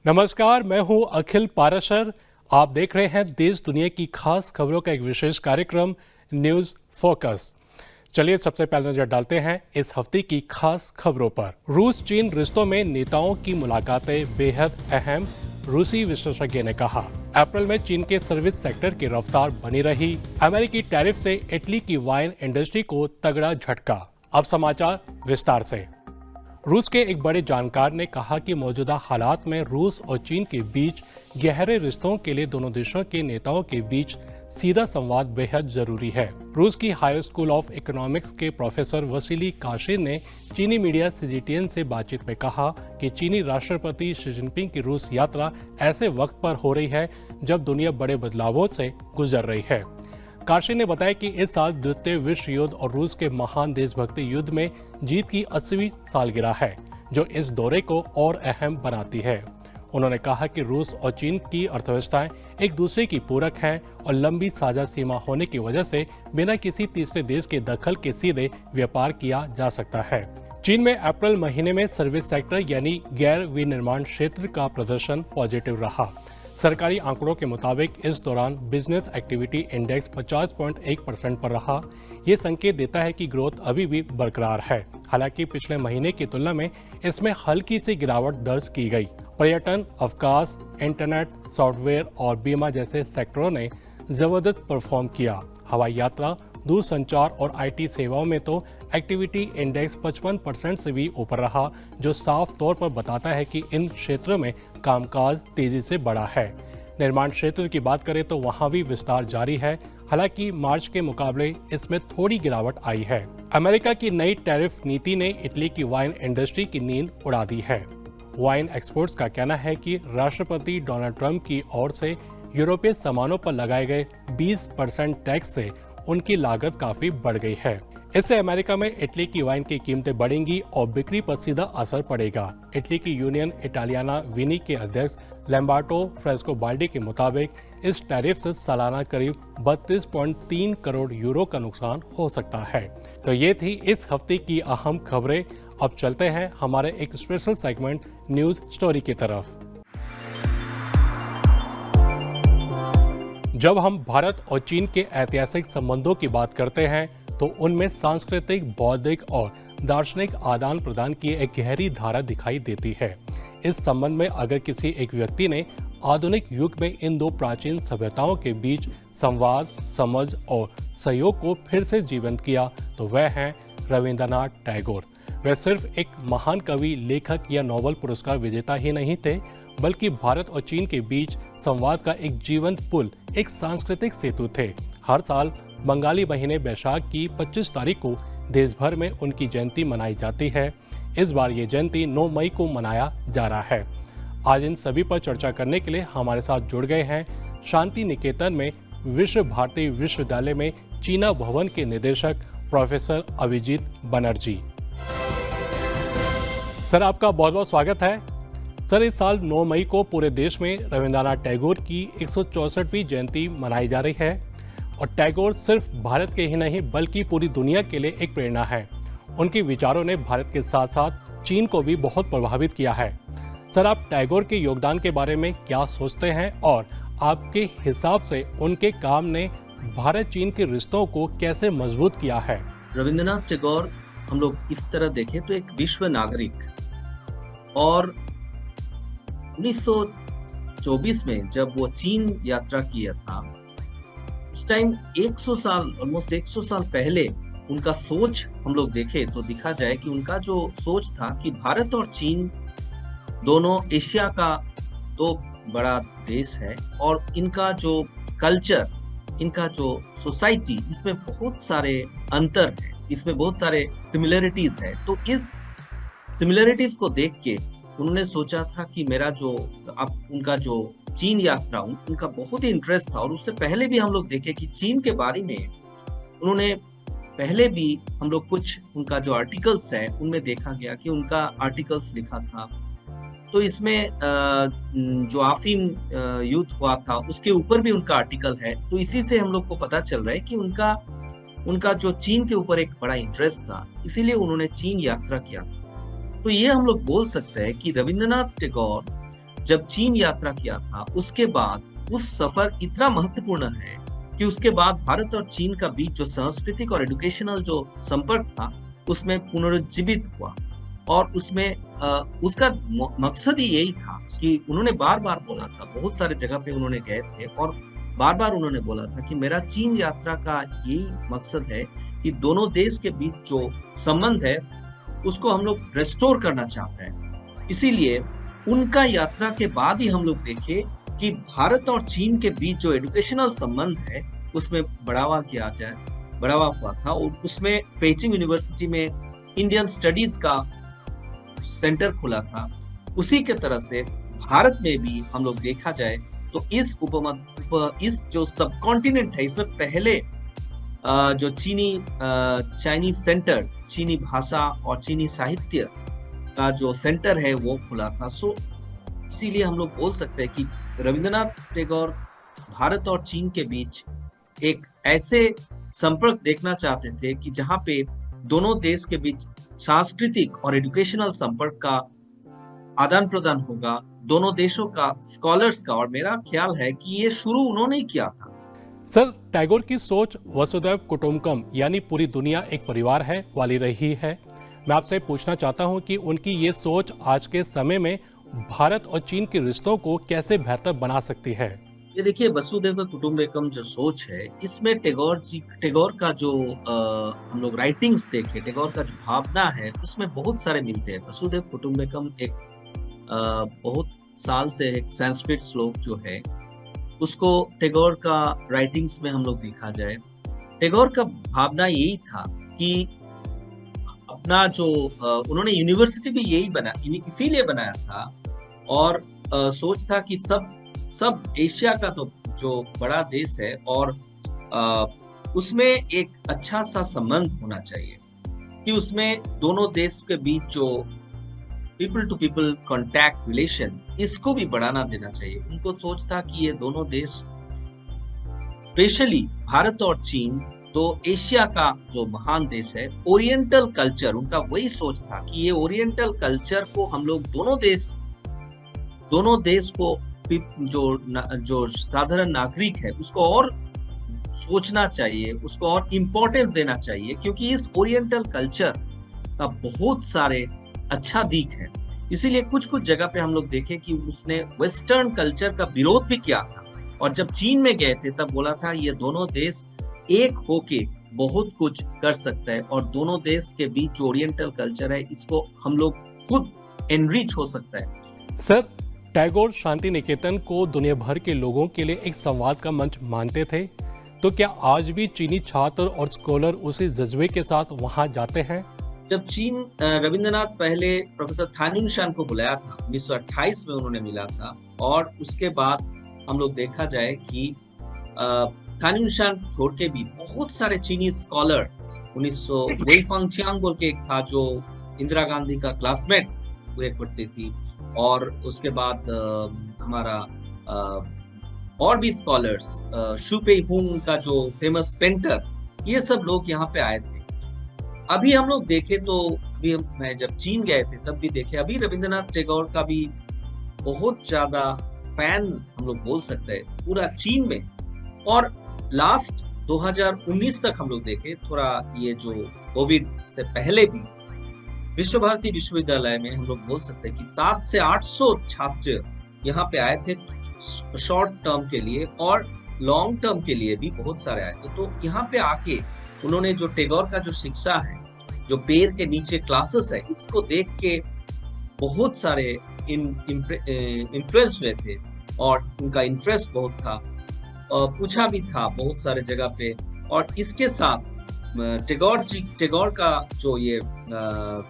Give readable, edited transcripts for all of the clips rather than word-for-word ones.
नमस्कार, मैं हूं अखिल पाराशर। आप देख रहे हैं देश दुनिया की खास खबरों का एक विशेष कार्यक्रम न्यूज फोकस। चलिए सबसे पहले नजर डालते हैं इस हफ्ते की खास खबरों पर। रूस चीन रिश्तों में नेताओं की मुलाकातें बेहद अहम, रूसी विशेषज्ञ ने कहा। अप्रैल में चीन के सर्विस सेक्टर की रफ्तार बनी रही। अमेरिकी टैरिफ से इटली की वाइन इंडस्ट्री को तगड़ा झटका। अब समाचार विस्तार से। रूस के एक बड़े जानकार ने कहा कि मौजूदा हालात में रूस और चीन के बीच गहरे रिश्तों के लिए दोनों देशों के नेताओं के बीच सीधा संवाद बेहद जरूरी है। रूस की हायर स्कूल ऑफ इकोनॉमिक्स के प्रोफेसर वसीली काशिन ने चीनी मीडिया सीजीटीएन से बातचीत में कहा कि चीनी राष्ट्रपति शी जिनपिंग की रूस यात्रा ऐसे वक्त पर हो रही है जब दुनिया बड़े बदलावों से गुजर रही है। काशी ने बताया कि इस साल द्वितीय विश्व युद्ध और रूस के महान देशभक्ति युद्ध में जीत की 80वीं सालगिरह है, जो इस दौरे को और अहम बनाती है। उन्होंने कहा कि रूस और चीन की अर्थव्यवस्थाएं एक दूसरे की पूरक हैं और लंबी साझा सीमा होने की वजह से बिना किसी तीसरे देश के दखल के सीधे व्यापार किया जा सकता है। चीन में अप्रैल महीने में सर्विस सेक्टर यानी गैर विनिर्माण क्षेत्र का प्रदर्शन पॉजिटिव रहा। सरकारी आंकड़ों के मुताबिक इस दौरान बिजनेस एक्टिविटी इंडेक्स 50.1% पर रहा। ये संकेत देता है कि ग्रोथ अभी भी बरकरार है। हालांकि पिछले महीने की तुलना में इसमें हल्की सी गिरावट दर्ज की गई। पर्यटन, अवकाश, इंटरनेट, सॉफ्टवेयर और बीमा जैसे सेक्टरों ने जबरदस्त परफॉर्म किया। हवाई यात्रा, दूरसंचार और आईटी सेवाओं में तो एक्टिविटी इंडेक्स 55% से भी ऊपर रहा, जो साफ तौर पर बताता है कि इन क्षेत्रों में कामकाज तेजी से बढ़ा है। निर्माण क्षेत्र की बात करें तो वहां भी विस्तार जारी है। हालांकि मार्च के मुकाबले इसमें थोड़ी गिरावट आई है। अमेरिका की नई टैरिफ नीति ने इटली की वाइन इंडस्ट्री की नींद उड़ा दी है। वाइन एक्सपोर्ट्स का कहना है कि राष्ट्रपति डोनाल्ड ट्रंप की ओर से यूरोपीय सामानों पर लगाए गए 20% टैक्स से उनकी लागत काफी बढ़ गई है। इससे अमेरिका में इटली की वाइन की कीमतें बढ़ेंगी और बिक्री पर सीधा असर पड़ेगा। इटली की यूनियन इटालियाना विनी के अध्यक्ष लैम्बार्टो फ्रेस्कोबाल्डी के मुताबिक इस टैरिफ से सालाना करीब 32.3 करोड़ यूरो का नुकसान हो सकता है। तो ये थी इस हफ्ते की अहम खबरें। अब चलते हैं हमारे एक स्पेशल सेगमेंट न्यूज स्टोरी की तरफ। जब हम भारत और चीन के ऐतिहासिक संबंधों की बात करते हैं तो उनमें सांस्कृतिक, बौद्धिक और दार्शनिक आदान प्रदान की एक गहरी धारा दिखाई देती है। इस संबंध में अगर किसी एक व्यक्ति ने आधुनिक युग में इन दो प्राचीन सभ्यताओं के बीच संवाद, समझ और सहयोग को फिर से जीवंत किया तो वह हैं रविंद्रनाथ टैगोर। वे सिर्फ एक महान कवि, लेखक या नोबेल पुरस्कार विजेता ही नहीं थे, बल्कि भारत और चीन के बीच संवाद का एक जीवंत पुल, एक सांस्कृतिक सेतु थे। हर साल बंगाली महीने बैसाख की 25 तारीख को देश भर में उनकी जयंती मनाई जाती है। इस बार ये जयंती 9 मई को मनाया जा रहा है। आज इन सभी पर चर्चा करने के लिए हमारे साथ जुड़ गए हैं शांति निकेतन में विश्व भारती विश्वविद्यालय में चीना भवन के निदेशक प्रोफेसर अभिजीत बनर्जी। सर, आपका बहुत बहुत स्वागत है। सर, इस साल 9 मई को पूरे देश में रविंद्रनाथ टैगोर की 164वीं जयंती मनाई जा रही है और टैगोर सिर्फ भारत के ही नहीं बल्कि पूरी दुनिया के लिए एक प्रेरणा है। उनके विचारों ने भारत के साथ साथ चीन को भी बहुत प्रभावित किया है। सर, आप टैगोर के योगदान के बारे में क्या सोचते हैं और आपके हिसाब से उनके काम ने भारत चीन के रिश्तों को कैसे मजबूत किया है? रविंद्रनाथ टैगोर हम लोग इस तरह देखें तो एक विश्व नागरिक, और 1924 में जब वो चीन यात्रा किया था, उस टाइम 100 साल, ऑलमोस्ट 100 साल पहले उनका सोच हम लोग देखें तो दिखा जाए कि उनका जो सोच था कि भारत और चीन दोनों एशिया का दो बड़ा देश है और इनका जो कल्चर, इनका जो सोसाइटी, इसमें बहुत सारे अंतर है, इसमें बहुत सारे सिमिलरिटीज है। तो इस सिमिलरिटीज को देख के उन्होंने सोचा था कि मेरा जो उनका जो चीन यात्रा, उनका बहुत ही इंटरेस्ट था। और उससे पहले भी हम लोग देखे कि चीन के बारे में उन्होंने पहले भी हम लोग कुछ उनका जो आर्टिकल्स है उनमें देखा गया कि उनका आर्टिकल्स लिखा था। तो इसमें जो अफीम युद्ध हुआ था उसके ऊपर भी उनका आर्टिकल है। तो इसी से हम लोग को पता चल रहा है कि उनका जो चीन के ऊपर एक बड़ा इंटरेस्ट था, इसीलिए उन्होंने चीन यात्रा किया था। तो ये हम लोग बोल सकते हैं कि रविंद्रनाथ टैगोर जब चीन यात्रा किया था उसके बाद उस सफर इतना महत्वपूर्ण है कि उसके बाद भारत और चीन का बीच जो सांस्कृतिक और एजुकेशनल जो संपर्क था उसमें पुनरुज्जीवित हुआ। और उसमें उसका मकसद ही यही था कि उन्होंने बार बार बोला था, बहुत सारे जगह पे उन्होंने गए थे और बार बार उन्होंने बोला था कि मेरा चीन यात्रा का यही मकसद है कि दोनों देश के बीच जो संबंध है उसको हम लोग रेस्टोर करना चाहते हैं। इसीलिए उनका यात्रा के बाद ही हम लोग देखे कि भारत और चीन के बीच जो एजुकेशनल संबंध है उसमें बढ़ावा हुआ था। और उसमें पेइचिंग यूनिवर्सिटी में इंडियन स्टडीज का सेंटर खुला था। उसी के तरह से भारत में भी हम लोग देखा जाए तो इस जो सब कॉन्टिनेंट है इसमें पहले जो चाइनीज सेंटर, चीनी भाषा और चीनी साहित्य का जो सेंटर है वो खुला था। इसीलिए हम लोग बोल सकते हैं कि रविंद्रनाथ टैगोर भारत और चीन के बीच एक ऐसे संपर्क देखना चाहते थे कि जहां पे दोनों देश के बीच सांस्कृतिक और एजुकेशनल संपर्क का आदान प्रदान होगा, दोनों देशों का स्कॉलर्स का। और मेरा ख्याल है कि ये शुरू उन्होंने ही किया था। सर, टैगोर की सोच वसुधैव कुटुंबकम यानी पूरी दुनिया एक परिवार है वाली रही है। मैं आपसे पूछना चाहता हूं कि उनकी ये सोच आज के समय में भारत और चीन के रिश्तों को कैसे बेहतर बना सकती है? ये देखिए, वसुधैव कुटुंबकम जो सोच है इसमें टैगोर का जो हम लोग राइटिंग्स देखे, टैगोर का जो भावना है उसमें बहुत सारे मिलते हैं। वसुधैव कुटुंबकम एक बहुत साल से एक संस्कृत श्लोक जो है उसको टैगोर का राइटिंग्स में हम लोग देखा जाए, टैगोर का भावना यही था कि अपना जो उन्होंने यूनिवर्सिटी भी इसीलिए बनाया था। और सोच था कि सब एशिया का तो जो बड़ा देश है और उसमें एक अच्छा सा संबंध होना चाहिए कि उसमें दोनों देश के बीच जो people to people contact relation इसको भी बढ़ाना देना चाहिए। उनको सोच था कि ये दोनों देश, स्पेशली भारत और चीन, तो एशिया का जो महान देश है, ओरिएंटल कल्चर, उनका वही सोच था कि ये ओरिएंटल कल्चर को हम लोग दोनों देश को जो साधारण नागरिक है उसको और सोचना चाहिए, उसको और इम्पोर्टेंस देना चाहिए, क्योंकि इस ओरिएंटल कल्चर का बहुत सारे अच्छा दिख है। इसीलिए कुछ जगह पे हम लोग देखे कि उसने वेस्टर्न कल्चर का विरोध भी किया था। और जब चीन में गए थे तब बोला था ये दोनों देश एक होके बहुत कुछ कर सकता है और दोनों देश के बीच जो ओरिएंटल कल्चर है इसको हम लोग खुद एनरिच हो सकता है। सर, टैगोर शांति निकेतन को दुनिया भर के लोगों के लिए एक संवाद का मंच मानते थे, तो क्या आज भी चीनी छात्र और स्कॉलर उसी जज्बे के साथ वहां जाते हैं? जब रविंद्रनाथ पहले प्रोफेसर थान्युनशान को बुलाया था, 1928 में उन्होंने मिला था। और उसके बाद हम लोग देखा जाए कि थान्युनशान छोड़ के भी बहुत सारे चीनी स्कॉलर, वेई फांगचियांग बोल के एक था जो इंदिरा गांधी का क्लासमेट हुए करती थी, और उसके बाद हमारा और भी स्कॉलर्स, शू पेई हुंग का जो फेमस पेंटर, ये सब लोग यहाँ पे आए थे। अभी हम लोग देखे तो मैं जब चीन गए थे तब भी देखे, अभी रविंद्रनाथ टैगोर का भी बहुत ज्यादा फैन हम लोग बोल सकते हैं पूरा चीन में। और लास्ट 2019 तक हम लोग देखे, थोड़ा ये जो कोविड से पहले भी विश्व भारती विश्वविद्यालय में हम लोग बोल सकते हैं कि 700 से 800 छात्र यहाँ पे आए थे शॉर्ट टर्म के लिए, और लॉन्ग टर्म के लिए भी बहुत सारे आए थे। तो यहाँ पे आके उन्होंने जो टैगोर का जो शिक्षा है, जो पेड़ के नीचे क्लासेस है, इसको देख के बहुत सारे इन्फ्लुएंस हुए थे और उनका इंटरेस्ट बहुत था, पूछा भी था बहुत सारे जगह पे। और इसके साथ टैगोर का जो ये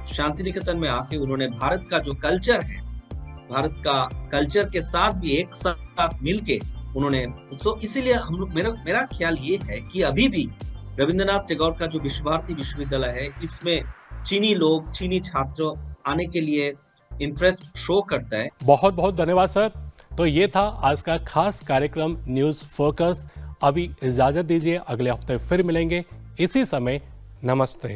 शांति निकेतन में आके उन्होंने भारत का जो कल्चर है, भारत का कल्चर के साथ भी एक साथ मिलके उन्होंने, तो इसीलिए हम लोग, मेरा ख्याल ये है कि अभी भी रविंद्रनाथ टैगोर का जो विश्व भारती विश्वविद्यालय है इसमें चीनी छात्र आने के लिए इंटरेस्ट शो करता है। बहुत बहुत धन्यवाद सर। तो ये था आज का खास कार्यक्रम न्यूज़ फोकस। अभी इजाजत दीजिए, अगले हफ्ते फिर मिलेंगे इसी समय। नमस्ते।